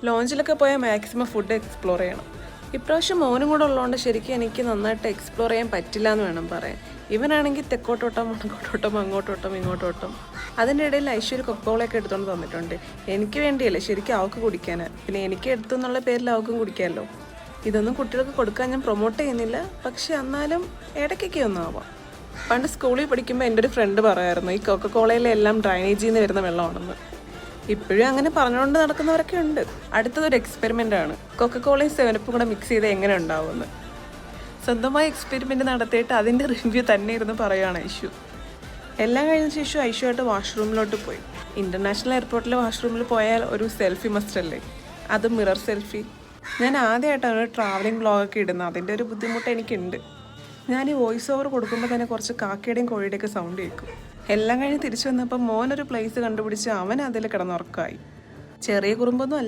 ലോഞ്ചിലൊക്കെ പോയാൽ maximum food explore ചെയ്യണം. ഇപ്രാവശ്യം മോനും കൂടെ ഉള്ളതുകൊണ്ട് ശരിക്കും എനിക്ക് നന്നായിട്ട് എക്സ്പ്ലോർ ചെയ്യാൻ പറ്റില്ല എന്ന് വേണം പറയാൻ. ഇവനാണെങ്കിൽ തെക്കോട്ടോട്ടം വടക്കോട്ടോട്ടം അങ്ങോട്ടോട്ടം ഇങ്ങോട്ടോട്ടം. അതിൻ്റെ ഇടയിൽ ഐശ്വര്യ കൊക്കോളയൊക്കെ എടുത്തുകൊണ്ട് തന്നിട്ടുണ്ട്. എനിക്ക് വേണ്ടിയല്ലേ, ശരിക്കും അവൾക്ക് കുടിക്കാനാണ്. പിന്നെ എനിക്ക് എടുത്തു എന്നുള്ള പേരിൽ അവൾക്കും കുടിക്കാമല്ലോ. ഇതൊന്നും കുട്ടികൾക്ക് കൊടുക്കാൻ ഞാൻ പ്രൊമോട്ട് ചെയ്യുന്നില്ല, പക്ഷെ എന്നാലും ഇടയ്ക്കൊക്കെ ഒന്നും ആവാം. പണ്ട് സ്കൂളിൽ പഠിക്കുമ്പോൾ എൻ്റെ ഒരു ഫ്രണ്ട് പറയായിരുന്നു ഈ കൊക്കക്കോളയിലെല്ലാം ഡ്രൈനേജിൽ നിന്ന് വരുന്ന വെള്ളമാണെന്ന്. ഇപ്പോഴും അങ്ങനെ പറഞ്ഞുകൊണ്ട് നടക്കുന്നവരൊക്കെ ഉണ്ട്. അടുത്തതൊരു എക്സ്പെരിമെൻ്റ് ആണ്, കൊക്കക്കോളയും സെവനപ്പും കൂടെ മിക്സ് ചെയ്ത് എങ്ങനെ ഉണ്ടാവുമെന്ന്. സ്വന്തമായി എക്സ്പെരിമെൻ്റ് നടത്തിയിട്ട് അതിൻ്റെ റിവ്യൂ തന്നെ ഇരുന്ന് പറയുകയാണ് ഐഷു. എല്ലാം കഴിഞ്ഞ ശേഷം ഐഷുമായിട്ട് വാഷ്റൂമിലോട്ട് പോയി. ഇൻ്റർനാഷണൽ എയർപോർട്ടിലെ വാഷ്റൂമിൽ പോയാൽ ഒരു സെൽഫി മസ്റ്റ് അല്ലേ, അത് മിറർ സെൽഫി. ഞാൻ ആദ്യമായിട്ടാണ് ഒരു ട്രാവലിംഗ് വ്ളോഗൊക്കെ ഇടുന്നത്. അതിൻ്റെ ഒരു ബുദ്ധിമുട്ട് എനിക്കുണ്ട്. ഞാൻ ഈ വോയിസ് ഓവർ കൊടുക്കുമ്പോൾ തന്നെ കുറച്ച് കാക്കയുടെയും കോഴിയുടെയൊക്കെ സൗണ്ട് കേൾക്കും. എല്ലാം കഴിഞ്ഞ് തിരിച്ചു വന്നപ്പോൾ മോനൊരു പ്ലേസ് കണ്ടുപിടിച്ച് അവൻ അതിൽ കിടന്നുറക്കമായി. ചെറിയ കുറുമ്പൊന്നും അല്ല.